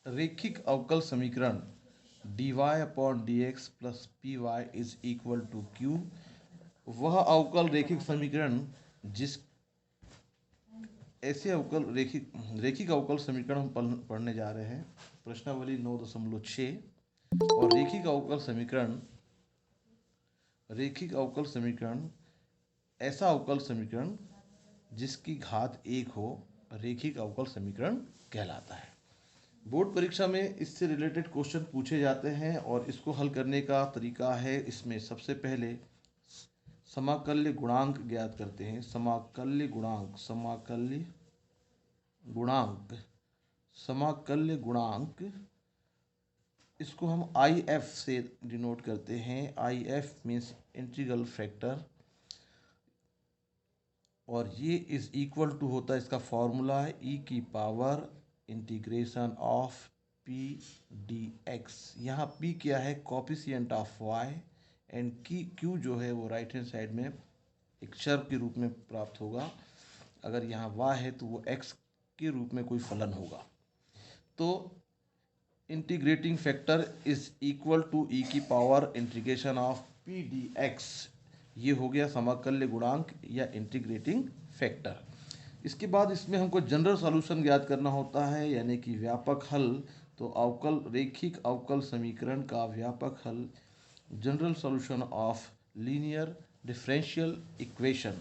रेखिक अवकल समीकरण dy/dx plus py is equal to q। वह अवकल रेखिक समीकरण जिस ऐसे अवकल रेखिक अवकल समीकरण हम पढ़ने जा रहे हैं। प्रश्नावली 9.6। और रेखिक अवकल समीकरण ऐसा अवकल समीकरण जिसकी घात 1 हो रेखिक अवकल समीकरण कहलाता है। बोर्ड परीक्षा में इससे रिलेटेड क्वेश्चन पूछे जाते हैं और इसको हल करने का तरीका है, इसमें सबसे पहले समाकल्य गुणांक ज्ञात करते हैं। समाकल्य गुणांक इसको हम IF से डिनोट करते हैं। IF मीन्स इंटीग्रल फैक्टर, और ये इज इक्वल टू होता है, इसका फॉर्मूला है e की power integration of p dx। यहाँ p क्या है? Coefficient of y, and q जो है वो राइट हैंड साइड में एक चर के रूप में प्राप्त होगा। अगर यहाँ y है तो वो x के रूप में कोई फलन होगा। तो integrating factor is equal to e की power integration of p dx। ये हो गया समाकल्य गुणांक या इंटीग्रेटिंग फैक्टर। इसके बाद इसमें हमको जनरल सॉल्यूशन ज्ञात करना होता है, यानी कि व्यापक हल। तो रेखिक अवकल समीकरण का व्यापक हल, general solution of linear differential equation,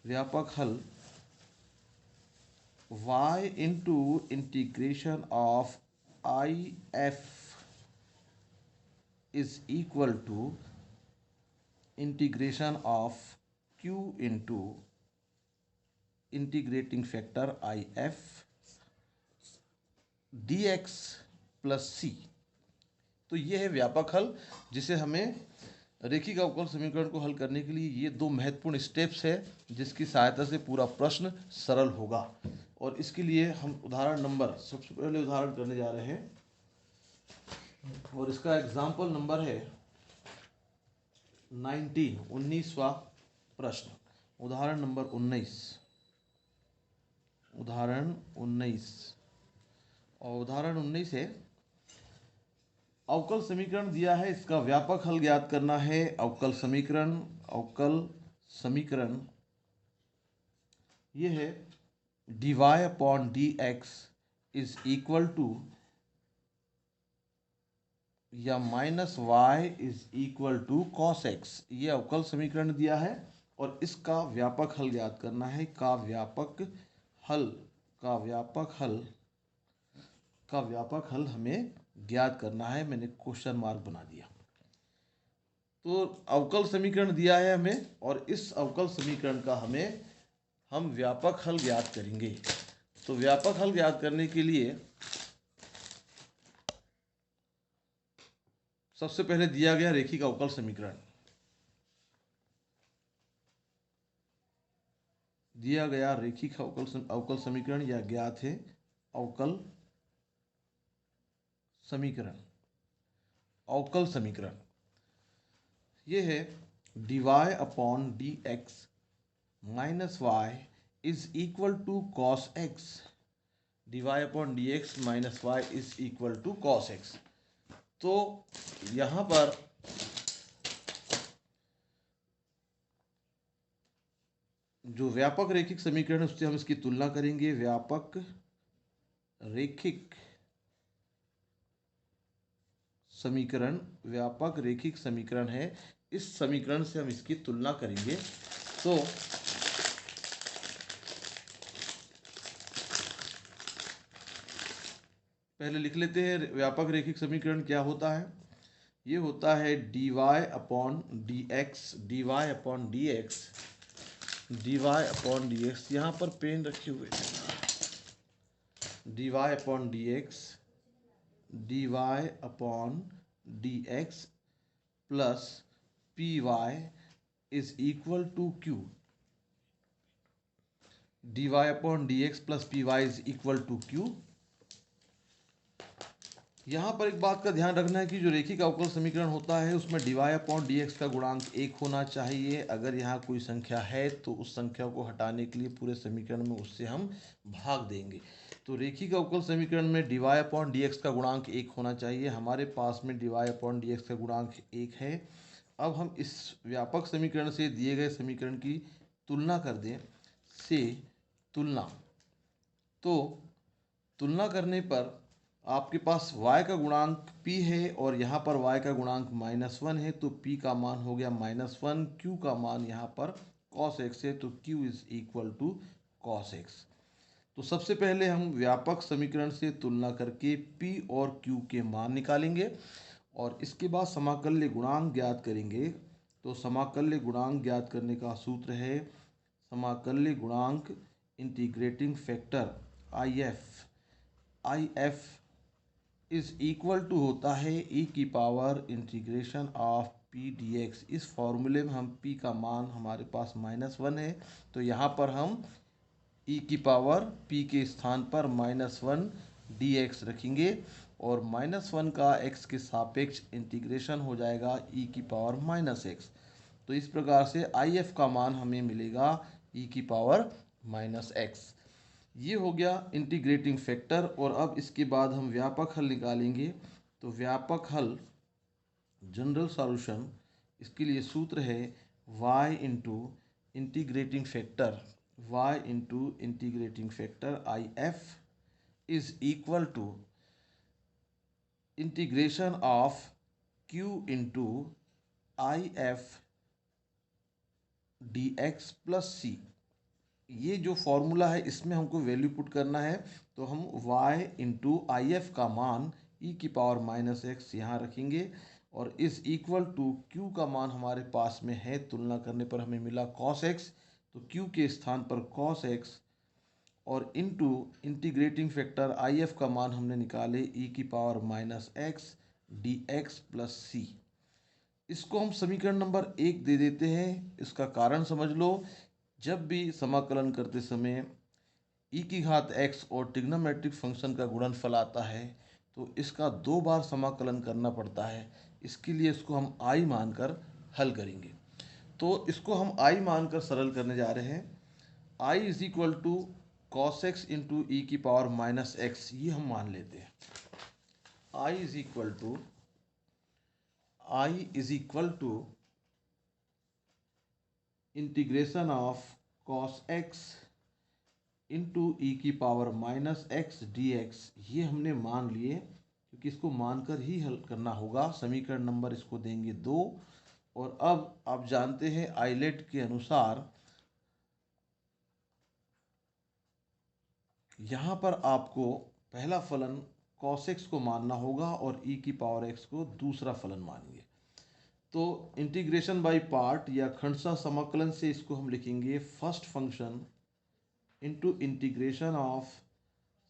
व्यापक हल y into integration of IF is equal to integration of q into integrating factor IF dx plus c। तो ये है व्यापक हल, जिसे हमें रेखिक अवकल समीकरण को हल करने के लिए ये दो महत्वपूर्ण स्टेप्स है, जिसकी सहायता से पूरा प्रश्न सरल होगा। और इसके लिए हम सबसे पहले उदाहरण करने जा रहे हैं, और इसका एग्जाम्पल नंबर है 19वां प्रश्न। उदाहरण नंबर 19। और उदाहरण 19 है, अवकल समीकरण दिया है, इसका व्यापक हल ज्ञात करना है। अवकल समीकरण ये है dy/dx इज इक्वल टू या minus y is equal to cos x। ये अवकल समीकरण दिया है और इसका व्यापक हल ज्ञात करना है। का व्यापक हल हमें ज्ञात करना है। मैंने क्वेश्चन मार्क बना दिया। तो अवकल समीकरण दिया है हमें, और इस अवकल समीकरण का हम व्यापक हल ज्ञात करेंगे। तो व्यापक हल ज्ञात करने के लिए सबसे पहले दिया गया रेखिक अवकल समीकरण, अवकल समीकरण या ज्ञात है अवकल समीकरण ये है dy/dx minus y is equal to cos x। dy/dx minus y is equal to cos x। तो यहाँ पर जो व्यापक रेखिक समीकरण है उससे हम इसकी तुलना करेंगे। व्यापक रेखिक समीकरण है, इस समीकरण से हम इसकी तुलना करेंगे। तो पहले लिख लेते हैं व्यापक रेखिक समीकरण क्या होता है। ये होता है dy/dx यहाँ पर पेन रखे हुए थे। dy/dx plus py is equal to q। dy/dx plus py is equal to q। यहाँ पर एक बात का ध्यान रखना है कि जो रेखिक अवकल समीकरण होता है उसमें dy/dx का गुणांक 1 होना चाहिए। अगर यहाँ कोई संख्या है तो उस संख्या को हटाने के लिए पूरे समीकरण में उससे हम भाग देंगे। तो रेखिक अवकल समीकरण में dy अपॉन dx का गुणांक 1 होना चाहिए। हमारे पास में dy अपॉन dx का गुणांक 1 है। अब हम इस व्यापक समीकरण से दिए गए समीकरण की तुलना कर दें। से तुलना, तो तुलना करने पर आपके पास y का गुणांक p है और यहाँ पर y का गुणांक -1 है, तो p का मान हो गया -1, q का मान यहाँ पर cos x है, तो q is equal to cos x। तो सबसे पहले हम व्यापक समीकरण से तुलना करके p और q के मान निकालेंगे और इसके बाद समाकल्य गुणांक ज्ञात करेंगे। तो समाकल्य गुणांक ज्ञात करने का सूत्र है समाकल्य गुणांक integrating factor IF is equal to होता है e की power integration of p dx। इस फॉर्मूले में हम p का मान हमारे पास -1 है, तो यहाँ पर हम e की पावर p के स्थान पर -1 dx रखेंगे और -1 का x के सापेक्ष इंटीग्रेशन हो जाएगा e की पावर -x। तो इस प्रकार से IF का मान हमें मिलेगा e की पावर -x। ये हो गया इंटीग्रेटिंग फैक्टर। और अब इसके बाद हम व्यापक हल निकालेंगे। तो व्यापक हल, जनरल सॉल्यूशन, इसके लिए सूत्र है y into integrating factor IF is equal to integration of q into IF dx plus c। ये जो फॉर्मूला है इसमें हमको वैल्यू पुट करना है, तो हम y इंटू IF का मान e की पावर -x यहाँ रखेंगे और इस इक्वल टू q का मान हमारे पास में है, तुलना करने पर हमें मिला cos x, तो q के स्थान पर cos x और इंटू इंटीग्रेटिंग फैक्टर IF का मान हमने निकाले e की power -x dx plus c। इसको हम समीकरण नंबर 1 दे देते हैं। इसका कारण समझ लो, जब भी समाकलन करते समय e की घात x और ट्रिग्नोमेट्रिक फंक्शन का गुणनफल आता है तो इसका 2 बार समाकलन करना पड़ता है। इसके लिए इसको हम i मानकर हल करेंगे। तो इसको हम i मानकर सरल करने जा रहे हैं। i is equal to cos x into e की पावर -x, ये हम मान लेते हैं। i is equal to integration of cos x into e की पावर -x dx, ये हमने मान लिए क्योंकि इसको मानकर ही हल करना होगा। समीकरण नंबर इसको देंगे 2। और अब आप जानते हैं आइलेट के अनुसार यहाँ पर आपको पहला फलन cos x को मानना होगा और e की पावर x को दूसरा फलन मानिए। तो इंटीग्रेशन बाय पार्ट या खंडशः समाकलन से इसको हम लिखेंगे first function into integration of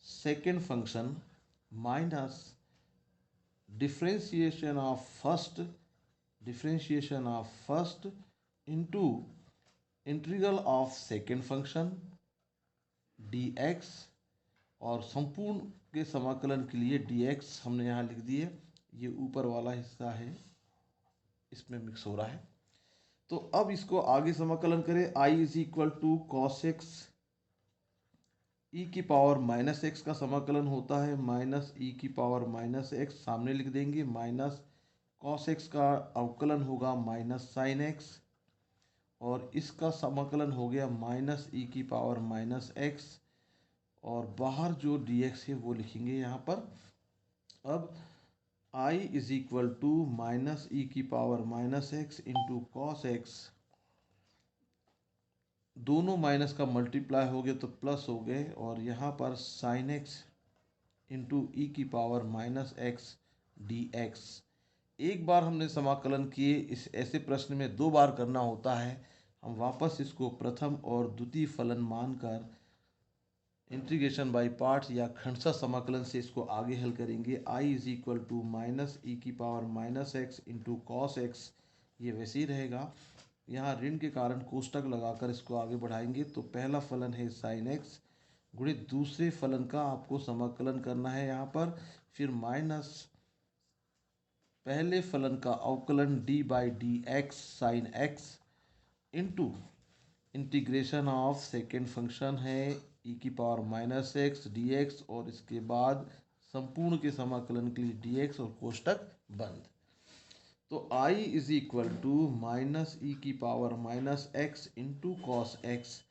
second function minus differentiation of first into integral of second function dx, और संपूर्ण के समाकलन के लिए dx हमने यहाँ लिख दिए। ये ऊपर वाला हिस्सा है, इसमें मिक्स हो रहा है। तो अब इसको आगे समाकलन करें। i is equal to cos x e की पावर -x का समाकलन होता है माइनस ई की पावर -x, सामने लिख देंगे, माइनस कॉस एक्स का अवकलन होगा माइनस साइन एक्स और इसका समाकलन हो गया माइनस ई की पावर -x और बाहर जो dx है वो लिखेंगे यहाँ पर। अब i is equal to minus e की power -x into cos x, दोनों माइनस का मल्टीप्लाई हो गया तो प्लस हो गए, और यहाँ पर साइन एक्स इंटू ई की पावर -x dx। एक बार हमने समाकलन किए, इस ऐसे प्रश्न में 2 बार करना होता है। हम वापस इसको प्रथम और द्वितीय फलन मानकर इंटीग्रेशन बाय पार्ट्स या खंडशः समाकलन से इसको आगे हल करेंगे। i is equal to minus e की power -x into cos x, ये वैसे ही रहेगा। यहाँ ऋण के कारण कोष्टक लगाकर इसको आगे बढ़ाएंगे। तो पहला फलन है साइन एक्स गुणित दूसरे फलन का आपको समाकलन करना है यहाँ पर, फिर माइनस पहले फलन का अवकलन d by D x sine x into integration of second function है ई की power minus x d x, और इसके बाद संपूर्ण के समाकलन के लिए डी एक्स और कोष्टक बंद। तो I is equal to minus e की power minus x into cos x.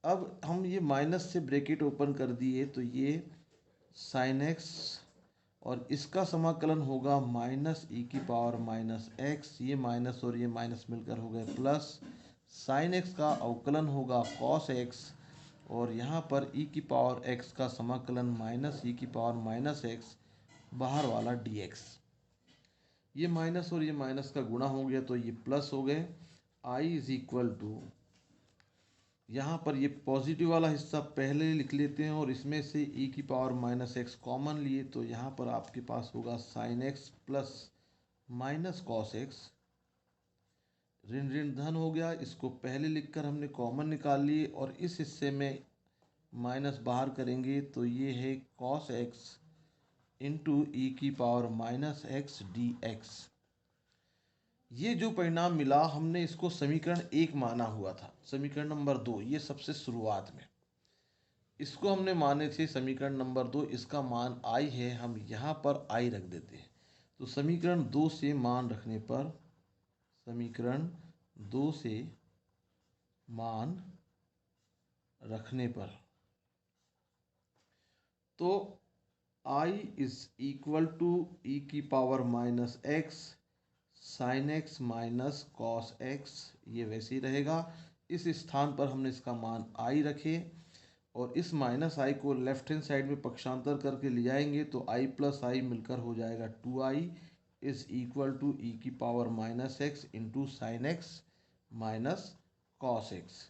अब हम ये माइनस से ब्रैकेट ओपन कर दिए तो ये साइन एक्स, और इसका समाकलन होगा माइनस ई की पावर माइनस एक्स, ये माइनस और ये माइनस मिलकर हो गए प्लस, साइन एक्स का अवकलन होगा कॉस एक्स, और यहाँ पर ई की पावर एक्स का समाकलन माइनस ई की पावर माइनस एक्स, बाहर वाला डी एक्स। ये माइनस और ये माइनस का गुणा हो गया तो ये प्लस हो गए। आई इज इक्वल टू, यहाँ पर ये पॉजिटिव वाला हिस्सा पहले लिख लेते हैं और इसमें से ई की पावर माइनस एक्स कॉमन लिए, तो यहाँ पर आपके पास होगा sign x plus minus cos x, ऋण ऋण धन हो गया, इसको पहले लिखकर हमने कॉमन निकाल लिए, और इस हिस्से में माइनस बाहर करेंगे तो ये है कॉस एक्स इंटू ई की power minus x d x. ये जो परिणाम मिला हमने इसको समीकरण 1 माना हुआ था। समीकरण नंबर 2 ये सबसे शुरुआत में, इसको हमने माने थे समीकरण नंबर 2, इसका मान आई है, हम यहाँ पर आई रख देते हैं। तो समीकरण 2 से मान रखने पर, समीकरण 2 से मान रखने पर, तो I is equal to e की power minus x sine x minus cos x, ये वैसे ही रहेगा। इस स्थान पर हमने इसका मान आई रखे, और इस माइनस आई को लेफ्ट हैंड साइड में पक्षांतर करके ले जाएंगे तो आई प्लस आई मिलकर हो जाएगा 2i is equal to e की power minus x into sine x minus cos x.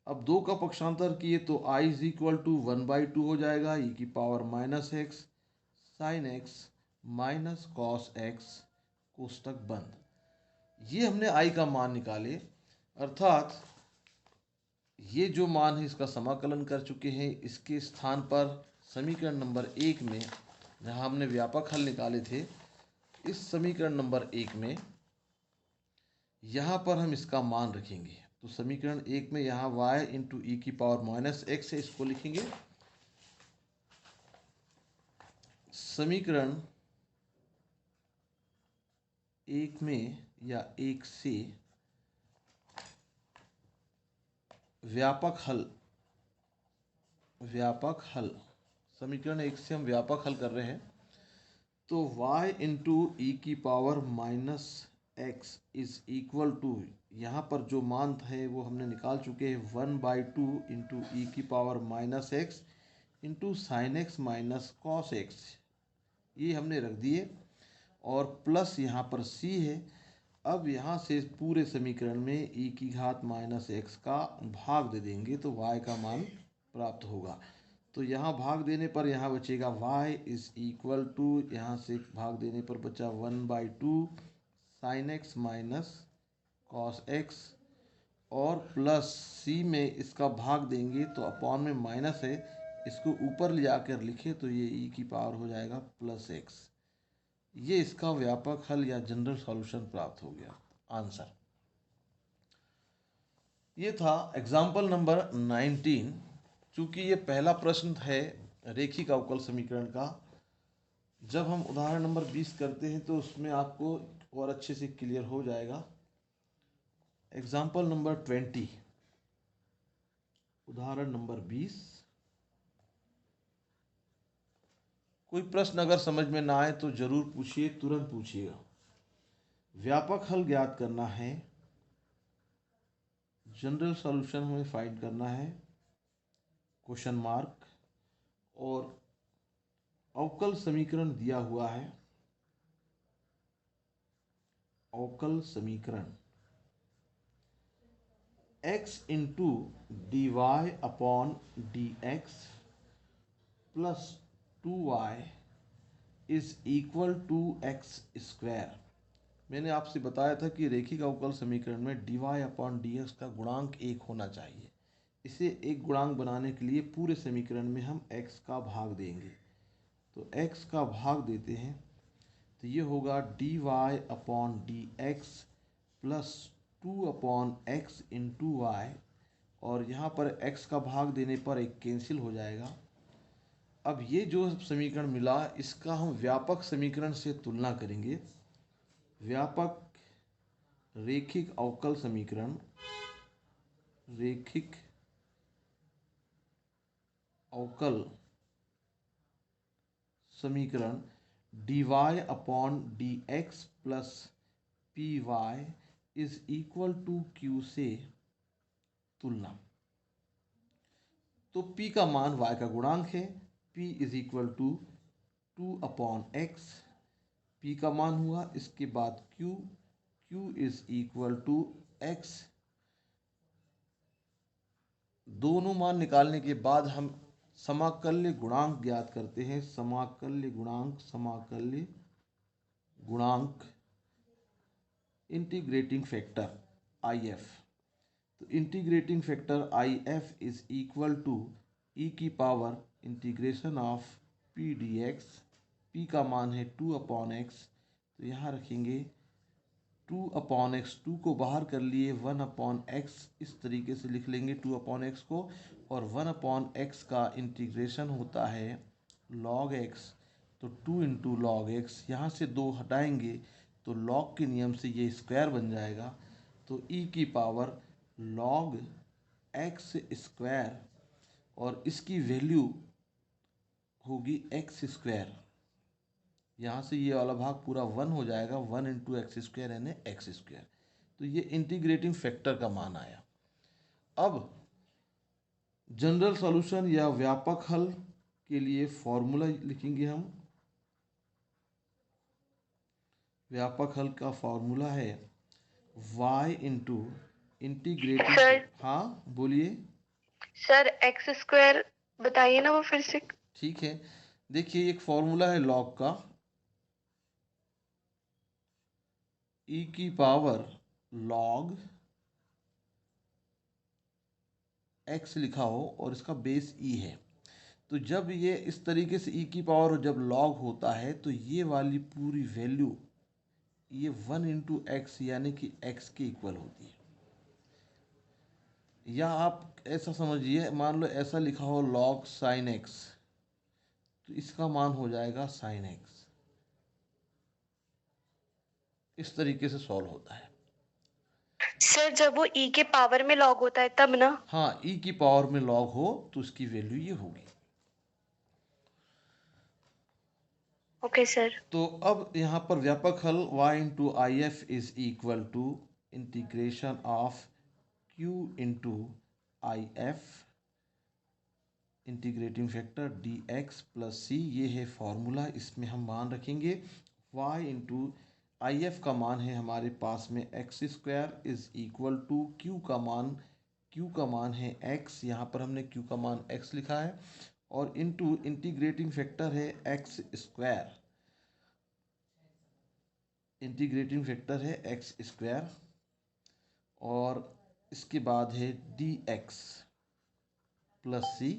अब 2 का पक्षांतर किए तो i इज इक्वल टू 1/2 हो जाएगा, ई की power minus x sine x minus cos x, कोष्टक बंद। ये हमने i का मान निकाले, अर्थात ये जो मान है इसका समाकलन कर चुके हैं। इसके स्थान पर समीकरण नंबर 1 में, जहाँ हमने व्यापक हल निकाले थे, इस समीकरण नंबर 1 में यहाँ पर हम इसका मान रखेंगे। तो समीकरण 1 में यहाँ y इंटू ई की पावर माइनस एक्स है, इसको लिखेंगे। समीकरण 1 में या 1 से व्यापक हल, समीकरण 1 से हम व्यापक हल कर रहे हैं। तो y इंटू ई की power minus x is equal to, यहाँ पर जो मान है वो हमने निकाल चुके हैं, 1/2 इंटू ई की power minus x into sine x minus cos x, ये हमने रख दिए, और प्लस यहाँ पर c है। अब यहाँ से पूरे समीकरण में e की घात माइनस एक्स का भाग दे देंगे तो y का मान प्राप्त होगा। तो यहाँ भाग देने पर यहाँ बचेगा y इज इक्वल टू, यहाँ से भाग देने पर बचा 1/2 sign x minus cos x, और प्लस c में इसका भाग देंगे तो अपॉन में माइनस है, इसको ऊपर ले जाकर लिखे तो ये e की पावर हो जाएगा प्लस एक्स। ये इसका व्यापक हल या जनरल सॉल्यूशन प्राप्त हो गया, आंसर। ये था एग्जाम्पल नंबर 19। चूंकि ये पहला प्रश्न है रेखिक अवकल समीकरण का, जब हम उदाहरण नंबर 20 करते हैं तो उसमें आपको और अच्छे से क्लियर हो जाएगा। एग्जाम्पल नंबर 20, उदाहरण नंबर 20। कोई प्रश्न अगर समझ में ना आए तो जरूर पूछिए, तुरंत पूछिएगा। व्यापक हल ज्ञात करना है, जनरल सॉल्यूशन हमें फाइंड करना है, क्वेश्चन मार्क, और अवकल समीकरण दिया हुआ है। अवकल समीकरण x into d y upon d x plus 2y is equal to x square. मैंने आपसे बताया था कि रेखिक अवकल समीकरण में dy अपॉन डी एक्स का गुणांक 1 होना चाहिए। इसे एक गुणांक बनाने के लिए पूरे समीकरण में हम x का भाग देंगे। तो x का भाग देते हैं तो ये होगा dy upon d x plus 2 upon x into y, और यहाँ पर x का भाग देने पर एक कैंसिल हो जाएगा। अब ये जो समीकरण मिला इसका हम व्यापक समीकरण से तुलना करेंगे। व्यापक रैखिक अवकल समीकरण, रैखिक अवकल समीकरण dy upon dx plus py is equal to q से तुलना। तो p का मान y का गुणांक है, p is equal to 2 upon x, p का मान हुआ। इसके बाद q, q is equal to x। दोनों मान निकालने के बाद हम समाकल्य गुणांक ज्ञात करते हैं। समाकल्य गुणांक इंटीग्रेटिंग फैक्टर IF। तो integrating factor IF is equal to e की power integration of p dx। p का मान है 2 अपॉन x, तो यहाँ रखेंगे 2 अपॉन एक्स, 2 को बाहर कर लिए 1 अपॉन एक्स, इस तरीके से लिख लेंगे 2 अपॉन एक्स को। और 1 अपॉन एक्स का इंटीग्रेशन होता है लॉग एक्स, तो 2 इंटू लॉग एक्स, यहाँ से 2 हटाएंगे तो लॉग के नियम से ये स्क्वायर बन जाएगा। तो e की पावर लॉग एक्स स्क्वायर, और इसकी वैल्यू होगी एक्स स्क्वायर। यहाँ से ये वाला भाग पूरा 1 हो जाएगा, 1 इंटू एक्स स्क्वायर यानी एक्स स्क्वायर। तो ये इंटीग्रेटिंग फैक्टर का मान आया। अब जनरल सॉल्यूशन या व्यापक हल के लिए फॉर्मूला लिखेंगे हम। व्यापक हल का फॉर्मूला है y इंटू इंटीग्रेटिंग। सर हाँ बोलिए। सर एक्स स्क्वायर बताइए ना वो फिर से। ठीक है, देखिए एक फॉर्मूला है लॉग का, e की पावर लॉग x लिखा हो और इसका बेस e है। तो जब ये इस तरीके से e की पावर जब लॉग होता है तो ये वाली पूरी वैल्यू ये 1 इंटू एक्स यानी कि x के इक्वल होती है। या आप ऐसा समझिए, मान लो ऐसा लिखा हो लॉग साइन x, तो इसका मान हो जाएगा साइन x। इस तरीके से सॉल्व होता है। सर जब वो ई के पावर में लॉग होता है तब ना। हाँ, e की पावर में लॉग हो तो इसकी वैल्यू ये होगी। Okay sir. तो अब यहाँ पर व्यापक हल y into I F is equal to integration of q into I F, integrating factor dx plus c, ये है फॉर्मूला। इसमें हम मान रखेंगे y इंटू आई एफ का मान है हमारे पास में x square is equal to q का मान है x, यहाँ पर हमने q का मान x लिखा है, और इंटू इंटीग्रेटिंग फैक्टर है एक्स स्क्वायर, इंटीग्रेटिंग फैक्टर है एक्स स्क्वायर, और इसके बाद है dx प्लस सी,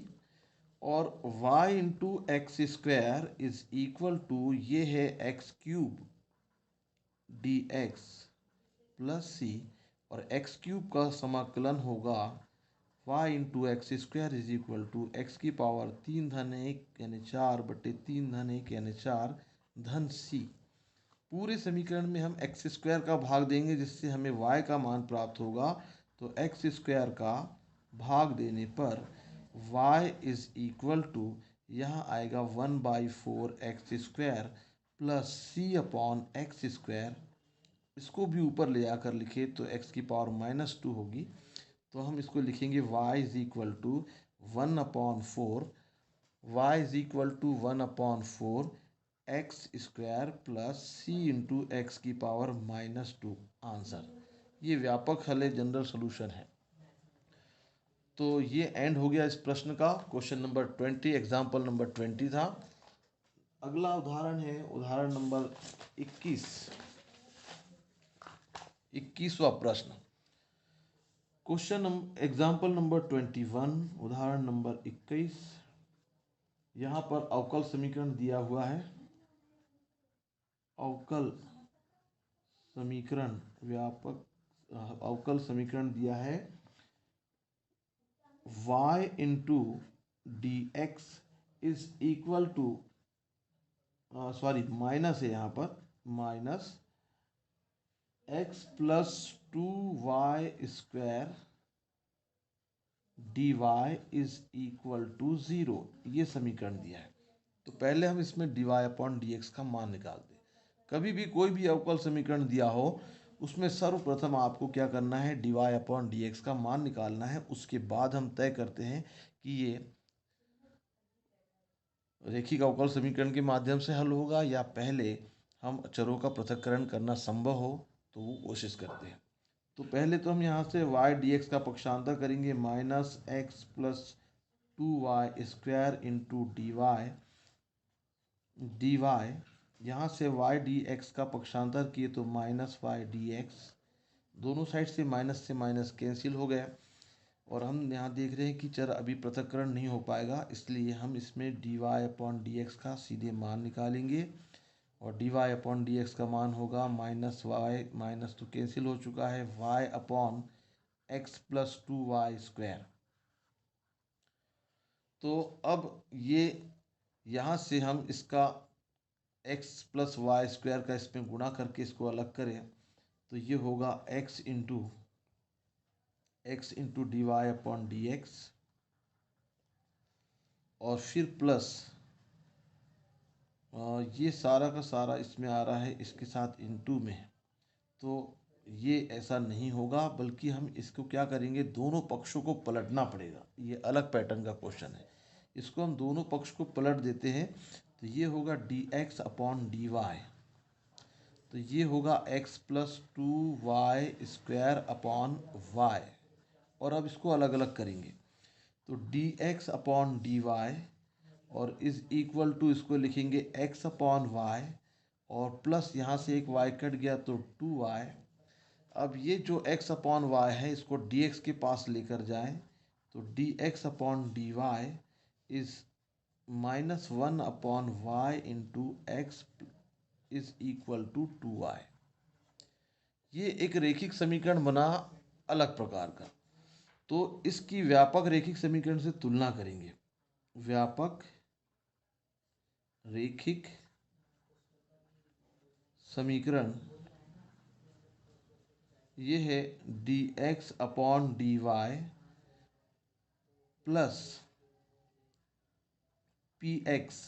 और y into x square is equal to ये है x cube dx plus c, और एक्स क्यूब का समाकलन होगा y into x square is equal to x की पावर 3 धन 1 यानी 4 बटे 3 धन 1 यानी 4 धन सी। पूरे समीकरण में हम एक्स स्क्वायर का भाग देंगे जिससे हमें y का मान प्राप्त होगा। तो एक्स स्क्वायर का भाग देने पर y इज इक्वल टू यहाँ आएगा 1/4 एक्स स्क्वायर प्लस सी अपॉन एक्स स्क्वायर। इसको भी ऊपर ले आकर लिखे तो x की पावर -2 होगी। तो हम इसको लिखेंगे y is equal to 1/4, y is equal to 1/4 x square plus c into x की पावर -2 आंसर। ये व्यापक हल है, जनरल सोल्यूशन है। तो ये एंड हो गया इस प्रश्न का। क्वेश्चन नंबर 20 एग्जाम्पल नंबर 20 था। अगला उदाहरण है उदाहरण नंबर 21वां प्रश्न। क्वेश्चन एग्जाम्पल नंबर 21 उदाहरण नंबर 21। यहाँ पर अवकल समीकरण दिया हुआ है। अवकल समीकरण व्यापक अवकल समीकरण दिया है y into d x is equal to, sorry minus है यहाँ पर, minus x plus 2y² dy is equal to 0, ये समीकरण दिया है। तो पहले हम इसमें dy अपॉन डी एक्स का मान निकाल दें। कभी भी कोई भी अवकल समीकरण दिया हो उसमें सर्वप्रथम आपको क्या करना है, dy अपॉन डी एक्स का मान निकालना है। उसके बाद हम तय करते हैं कि ये रेखिक अवकल समीकरण के माध्यम से हल होगा या पहले हम चरों का पृथक्करण करना संभव हो तो वो कोशिश करते हैं। तो पहले तो हम यहाँ से y dx का पक्षांतर करेंगे, minus x plus 2y² into d y. यहाँ से y dx का पक्षांतर किए तो माइनस y dx, दोनों साइड से माइनस कैंसिल हो गया। और हम यहाँ देख रहे हैं कि चर अभी पृथक्करण नहीं हो पाएगा, इसलिए हम इसमें dy अपॉन डी एक्स का सीधे मान निकालेंगे। और dy अपॉन डी एक्स का मान होगा माइनस वाई, माइनस तो कैंसिल हो चुका है, y upon x plus 2y²। तो अब ये यहाँ से हम इसका x प्लस y² का इसमें गुणा करके इसको अलग करें तो ये होगा x into d y upon d x, और फिर प्लस ये सारा का सारा इसमें आ रहा है इसके साथ इंटू में। तो ये ऐसा नहीं होगा, बल्कि हम इसको क्या करेंगे, दोनों पक्षों को पलटना पड़ेगा। ये अलग पैटर्न का क्वेश्चन है, इसको हम दोनों पक्ष को पलट देते हैं। तो ये होगा d x upon d y, तो ये होगा x plus 2y² upon y. और अब इसको अलग अलग करेंगे तो d x upon d y, और इज इक्वल टू इसको लिखेंगे x अपॉन वाई, और प्लस यहाँ से एक y कट गया तो 2y। अब ये जो x अपॉन वाई है इसको dx के पास लेकर जाएं तो dx upon d y is minus 1 upon y into x is equal to 2y। ये एक रेखिक समीकरण बना अलग प्रकार का। तो इसकी व्यापक रेखिक समीकरण से तुलना करेंगे। व्यापक रेखिक समीकरण ये है d x upon d y plus p x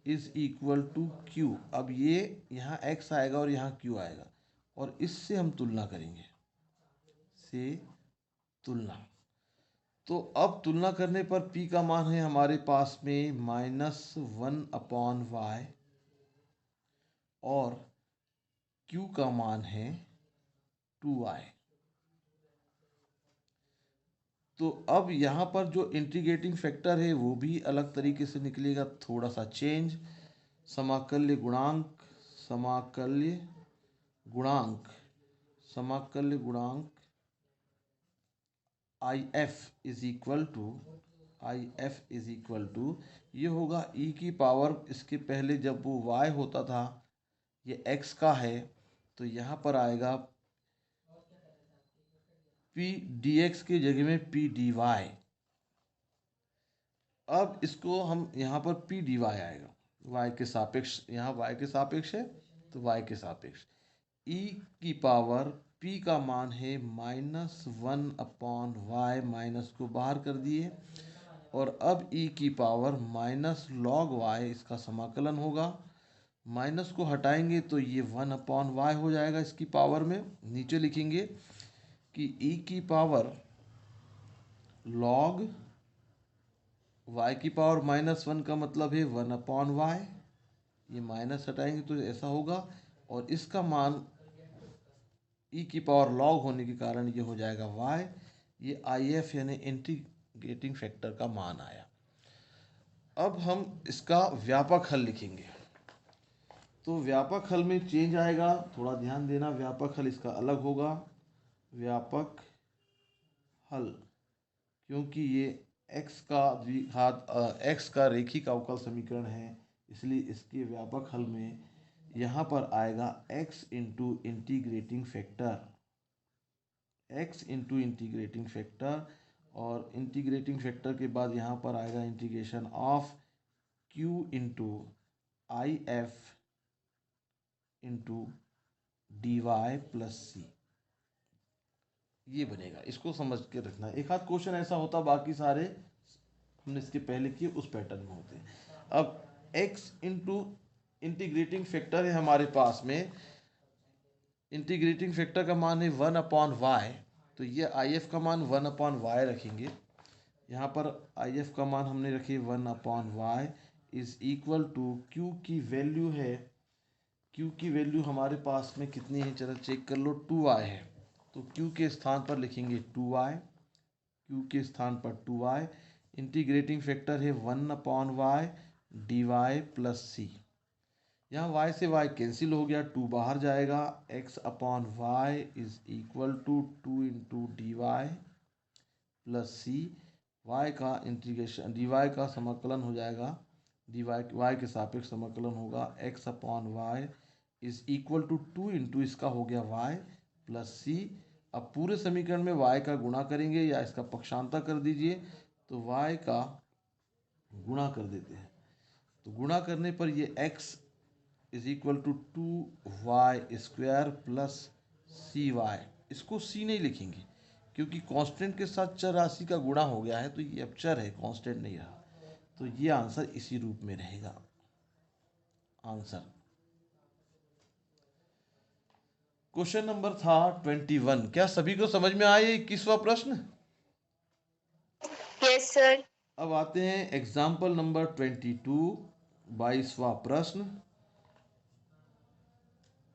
is equal to q. अब ये यहाँ x आएगा और यहाँ q आएगा, और इससे हम तुलना करेंगे, से तुलना। तो अब तुलना करने पर p का मान है हमारे पास में माइनस 1 अपॉन वाई, और q का मान है 2y। तो अब यहाँ पर जो इंटीग्रेटिंग फैक्टर है वो भी अलग तरीके से निकलेगा, थोड़ा सा चेंज। समाकल्य गुणांक, समाकल्य गुणांक, समाकल्य गुणांक IF इज इक्वल टू ये होगा e की पावर, इसके पहले जब वो y होता था ये x का है तो यहाँ पर आएगा p dx की जगह में p dy। अब इसको हम यहाँ पर p dy आएगा, y के सापेक्ष, यहाँ y के सापेक्ष है तो y के सापेक्ष। e की पावर p का मान है माइनस 1 अपॉन वाई, माइनस को बाहर कर दिए, और अब e की पावर माइनस लॉग y, इसका समाकलन होगा। माइनस को हटाएंगे तो ये 1 अपॉन वाई हो जाएगा इसकी पावर में। नीचे लिखेंगे कि e की पावर लॉग y की पावर माइनस 1 का मतलब है 1 अपॉन वाई, ये माइनस हटाएंगे तो ऐसा होगा, और इसका मान e की पावर लॉग होने के कारण ये हो जाएगा y। ये IF यानी इंटीग्रेटिंग फैक्टर का मान आया। अब हम इसका व्यापक हल लिखेंगे। तो व्यापक हल में चेंज आएगा, थोड़ा ध्यान देना, व्यापक हल इसका अलग होगा। व्यापक हल, क्योंकि ये x का रेखिक अवकल समीकरण है, इसलिए इसके व्यापक हल में यहाँ पर आएगा x इंटू इंटीग्रेटिंग फैक्टर, और इंटीग्रेटिंग फैक्टर के बाद यहाँ पर आएगा integration of Q into I F into d y plus c, ये बनेगा। इसको समझ के रखना। एक आध क्वेश्चन ऐसा होता, बाकी सारे हमने इसके पहले किए उस पैटर्न में होते हैं। अब x इंटू इंटीग्रेटिंग फैक्टर है हमारे पास में, इंटीग्रेटिंग फैक्टर का मान है 1/y, तो ये आई एफ का मान 1/y रखेंगे। यहाँ पर आई एफ का मान हमने रखी 1/y is equal to q की वैल्यू है, क्यू की वैल्यू हमारे पास में कितनी है, चलो चेक कर लो, 2y है, तो क्यू के स्थान पर लिखेंगे 2y, क्यू के स्थान पर 2y। इंटीग्रेटिंग फैक्टर है 1/y डी वाई प्लस सी। यहाँ y से y कैंसिल हो गया, 2 बाहर जाएगा, x/y is equal to 2 into d y plus c. y का इंटीग्रेशन डी वाई का समाकलन हो जाएगा, डी वाई y के सापेक्ष समाकलन होगा, x/y is equal to 2 into इसका हो गया y प्लस सी। अब पूरे समीकरण में y का गुणा करेंगे या इसका पक्षांतर कर दीजिए, तो y का गुणा कर देते हैं, तो गुणा करने पर ये x is equal to 2y² plus cy। इसको c नहीं लिखेंगे क्योंकि कांस्टेंट के साथ चर राशि का गुणा हो गया है, तो ये अब चर है, कांस्टेंट नहीं रहा, तो ये आंसर इसी रूप में रहेगा आंसर। क्वेश्चन नंबर था 21। क्या सभी को समझ में आया 21वां प्रश्न? Yes sir. अब आते हैं एग्जाम्पल नंबर 22, 22वां प्रश्न।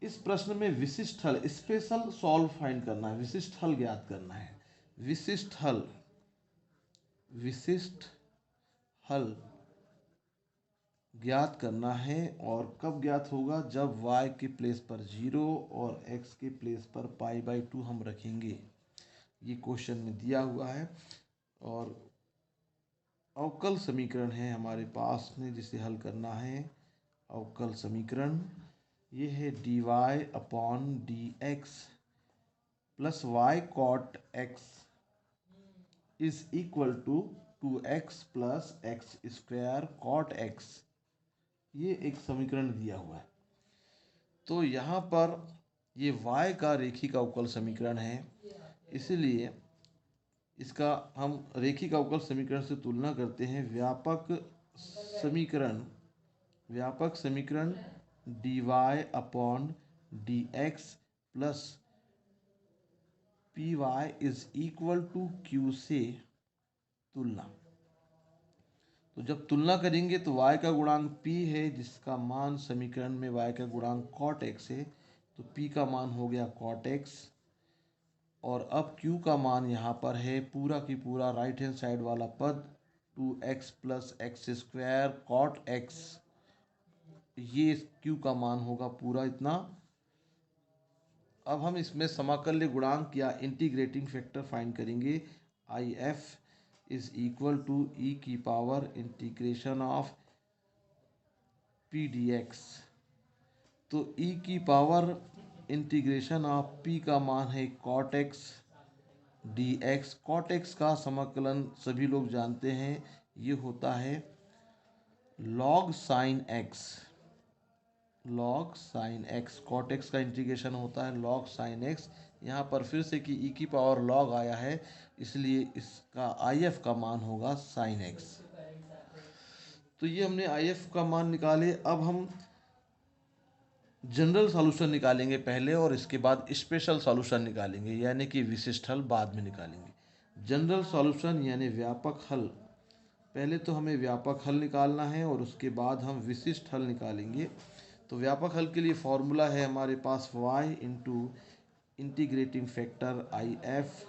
इस प्रश्न में विशिष्ट हल, स्पेशल सॉल्व फाइंड करना है, विशिष्ट हल ज्ञात करना है। विशिष्ट हल, विशिष्ट हल ज्ञात करना है, और कब ज्ञात होगा, जब y के प्लेस पर 0 और x के प्लेस पर π/2 हम रखेंगे। ये क्वेश्चन में दिया हुआ है और अवकल समीकरण है हमारे पास में जिसे हल करना है। अवकल समीकरण ये है dy/dx plus y cot x is equal to 2x plus x² cot x। ये एक समीकरण दिया हुआ है, तो यहाँ पर ये y का रेखिक अवकल समीकरण है, इसलिए इसका हम रेखिक अवकल समीकरण से तुलना करते हैं। व्यापक समीकरण, व्यापक समीकरण dy/dx plus py is equal to q से तुलना। तो जब तुलना करेंगे तो y का गुणांक p है, जिसका मान समीकरण में y का गुणांक cot x है, तो p का मान हो गया cot x, और अब q का मान यहाँ पर है पूरा की पूरा राइट हैंड साइड वाला पद 2x plus x² cot x, ये q का मान होगा पूरा इतना। अब हम इसमें समाकल्य गुणांक या इंटीग्रेटिंग फैक्टर फाइंड करेंगे। I F is equal to e की power integration of p d x, तो ई की पावर इंटीग्रेशन ऑफ p का मान है cot x dx। cot x का समाकलन सभी लोग जानते हैं, ये होता है log sin x, log sin x। cot x का इंटीग्रेशन होता है log sin x। यहाँ पर फिर से कि e की पावर log आया है, इसलिए इसका if का मान होगा sin x। तो ये हमने if का मान निकाले। अब हम जनरल सॉल्यूशन निकालेंगे पहले और इसके बाद स्पेशल सॉल्यूशन निकालेंगे, यानी कि विशिष्ट हल बाद में निकालेंगे। जनरल सॉल्यूशन यानी व्यापक हल, पहले तो हमें व्यापक हल निकालना है और उसके बाद हम विशिष्ट हल निकालेंगे। तो व्यापक हल के लिए फॉर्मूला है हमारे पास y into integrating factor I F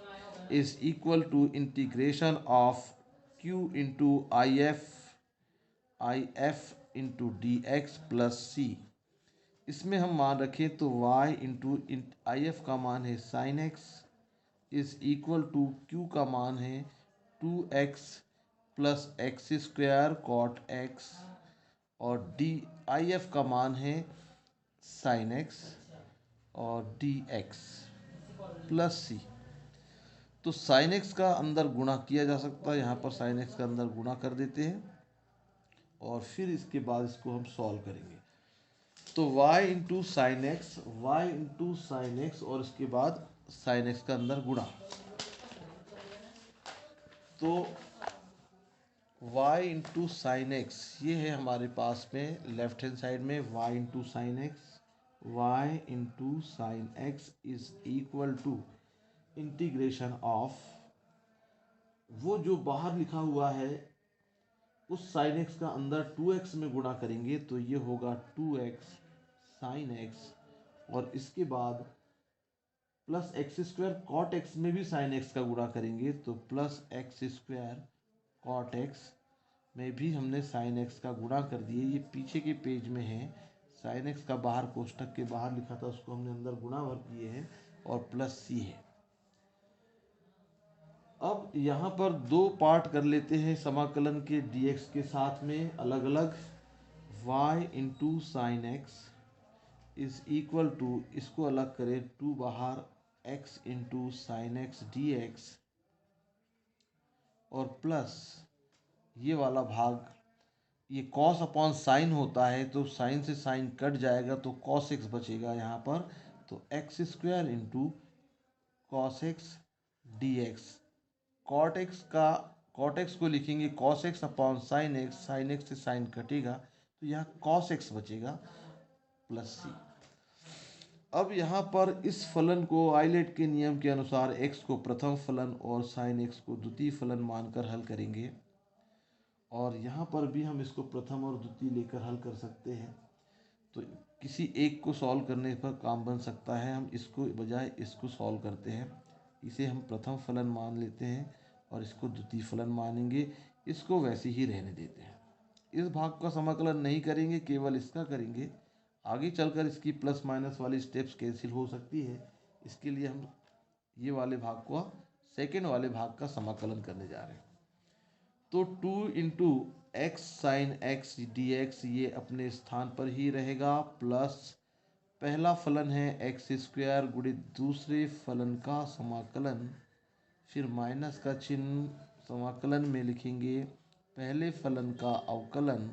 is equal to integration of q into I F into d x plus c. इसमें हम मान रखें तो y इंटू आई एफ का मान है sine x is equal to q का मान है 2x plus x² cot x, और डी आई एफ का मान है साइन एक्स और डी एक्स प्लस सी। तो साइन एक्स का अंदर गुणा किया जा सकता है, यहाँ पर साइन एक्स का अंदर गुणा कर देते हैं और फिर इसके बाद इसको हम सॉल्व करेंगे। तो y into sine x, y into sine x और इसके बाद साइन एक्स का अंदर गुणा। तो y इंटू साइन एक्स ये है हमारे पास में लेफ्ट हैंड साइड में y into sine x, y into sine x is equal to integration of, वो जो बाहर लिखा हुआ है उस साइन एक्स का अंदर 2x में गुणा करेंगे तो ये होगा 2x साइन एक्स और इसके बाद plus x square cot x में भी साइन एक्स का गुणा करेंगे तो plus x square cot x में भी हमने साइन एक्स का गुणा कर दिए। ये पीछे के पेज में है, साइन एक्स का बाहर कोष्टक के बाहर लिखा था उसको हमने अंदर गुणा भर किए हैं और प्लस सी है। अब यहाँ पर दो पार्ट कर लेते हैं समाकलन के dx के साथ में अलग अलग। y into sine x is equal to, इसको अलग करें 2 बाहर x into sine x d x और प्लस ये वाला भाग, ये cos अपॉन साइन होता है तो साइन से साइन कट जाएगा तो cos x बचेगा यहाँ पर, तो x square into cos x d x. Cot x को लिखेंगे cos x upon sine x, sine x से साइन कटेगा तो यहाँ cos x बचेगा प्लस सी। अब यहाँ पर इस फलन को आइलेट के नियम के अनुसार x को प्रथम फलन और साइन x को द्वितीय फलन मानकर हल करेंगे और यहाँ पर भी हम इसको प्रथम और द्वितीय लेकर हल कर सकते हैं। तो किसी एक को सॉल्व करने पर काम बन सकता है, हम इसको बजाय इसको सॉल्व करते हैं। इसे हम प्रथम फलन मान लेते हैं और इसको द्वितीय फलन मानेंगे, इसको वैसे ही रहने देते हैं। इस भाग का समाकलन नहीं करेंगे, केवल इसका करेंगे। आगे चलकर इसकी प्लस माइनस वाली स्टेप्स कैंसिल हो सकती है, इसके लिए हम ये वाले भाग को सेकेंड वाले भाग का समाकलन करने जा रहे हैं। तो 2 into x sine x d x ये अपने स्थान पर ही रहेगा, प्लस पहला फलन है एक्स स्क्वायर गुणित दूसरे फलन का समाकलन, फिर माइनस का चिन्ह समाकलन में लिखेंगे पहले फलन का अवकलन,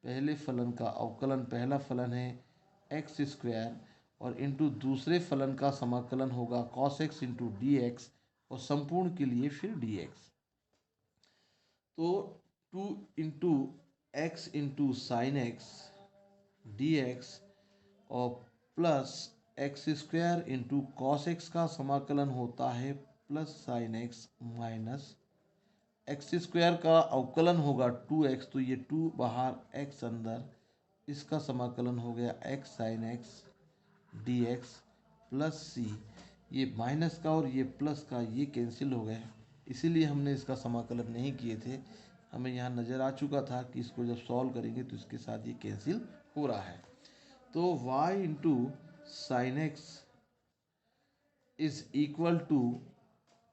पहला फलन है एक्स स्क्वायर और इंटू दूसरे फलन का समाकलन होगा cos x into d x और संपूर्ण के लिए फिर डी एक्स। तो 2 into x into sine x d x और plus x square into cos x का समाकलन होता है plus sine x minus x square का अवकलन होगा 2x तो ये 2 बाहर x अंदर, इसका समाकलन हो गया x sine x d x plus c, ये माइनस का और ये प्लस का ये कैंसिल हो गए, इसीलिए हमने इसका समाकलन नहीं किए थे। हमें यहाँ नज़र आ चुका था कि इसको जब सॉल्व करेंगे तो इसके साथ ये कैंसिल हो रहा है। तो y into sine x is equal to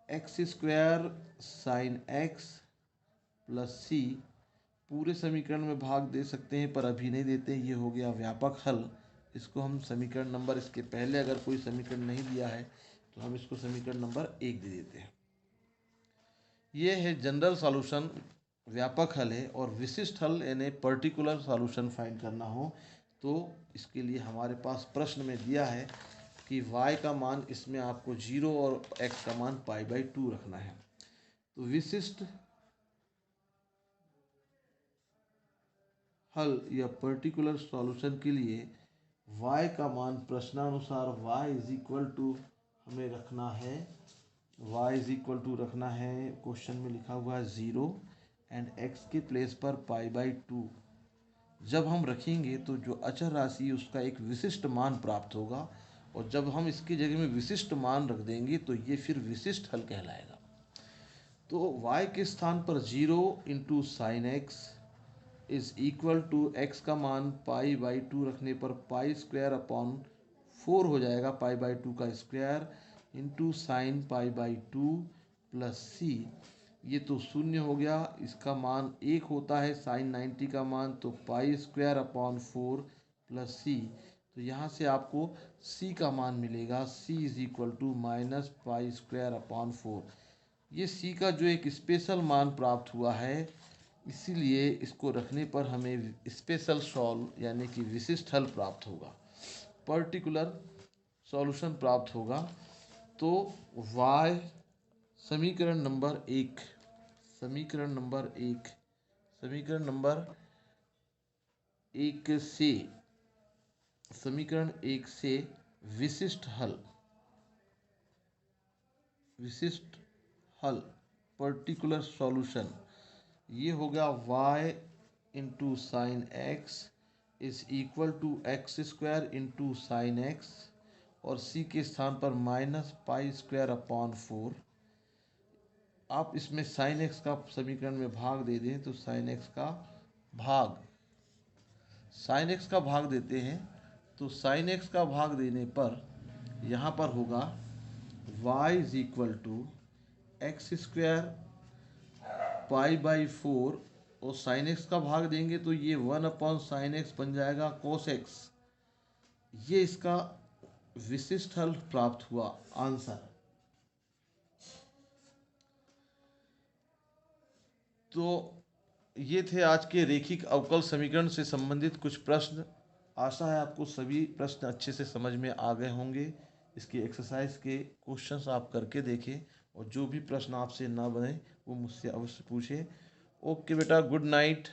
x square sine x plus c, पूरे समीकरण में भाग दे सकते हैं पर अभी नहीं देते, ये हो गया व्यापक हल। इसको हम समीकरण नंबर, इसके पहले अगर कोई समीकरण नहीं दिया है तो हम इसको समीकरण नंबर 1 दे देते हैं। ये है जनरल सॉल्यूशन, व्यापक हल है। और विशिष्ट हल यानी पर्टिकुलर सॉल्यूशन फाइंड करना हो तो इसके लिए हमारे पास प्रश्न में दिया है कि y का मान इसमें आपको 0 और x का मान π/2 रखना है। तो विशिष्ट हल या पर्टिकुलर सॉल्यूशन के लिए y का मान प्रश्नानुसार y इज इक्वल टू हमें रखना है, क्वेश्चन में लिखा हुआ है 0 एंड x के प्लेस पर π/2। जब हम रखेंगे तो जो अचर राशि उसका एक विशिष्ट मान प्राप्त होगा और जब हम इसकी जगह में विशिष्ट मान रख देंगे तो ये फिर विशिष्ट हल कहलाएगा। तो y के स्थान पर 0 into sine x is equal to x का मान π/2 रखने पर पाई स्क्वायर अपॉन 4 हो जाएगा, π/2 का square into sign π/2 plus c, ये तो शून्य हो गया, इसका मान 1 होता है साइन 90 का मान, तो pi square upon 4 plus c, तो यहाँ से आपको c का मान मिलेगा, c is equal to minus pi square upon 4। ये c का जो एक स्पेशल मान प्राप्त हुआ है, इसीलिए इसको रखने पर हमें स्पेशल सॉल्व यानी कि विशिष्ट हल प्राप्त होगा, पर्टिकुलर सॉल्यूशन प्राप्त होगा। तो y समीकरण नंबर एक, समीकरण नंबर एक से, समीकरण एक से विशिष्ट हल पर्टिकुलर सॉल्यूशन, ये हो गया y into sine x is equal to x square into sine x, और c के स्थान पर माइनस पाई स्क्वायर अपॉन 4। आप इसमें साइन एक्स का समीकरण में भाग दे दें तो साइन एक्स का भाग देते हैं, तो साइन एक्स का भाग देने पर यहाँ पर होगा y is equal to x square pi by 4, और साइन एक्स का भाग देंगे तो ये 1 अपॉन साइन एक्स बन जाएगा कोस एक्स। ये इसका विशिष्ट हल प्राप्त हुआ, आंसर। तो ये थे आज के रेखिक अवकल समीकरण से संबंधित कुछ प्रश्न। आशा है आपको सभी प्रश्न अच्छे से समझ में आ गए होंगे। इसकी एक्सरसाइज के क्वेश्चंस आप करके देखें, और जो भी प्रश्न आपसे ना बने वो मुझसे अवश्य पूछें। ओके बेटा, गुड नाइट।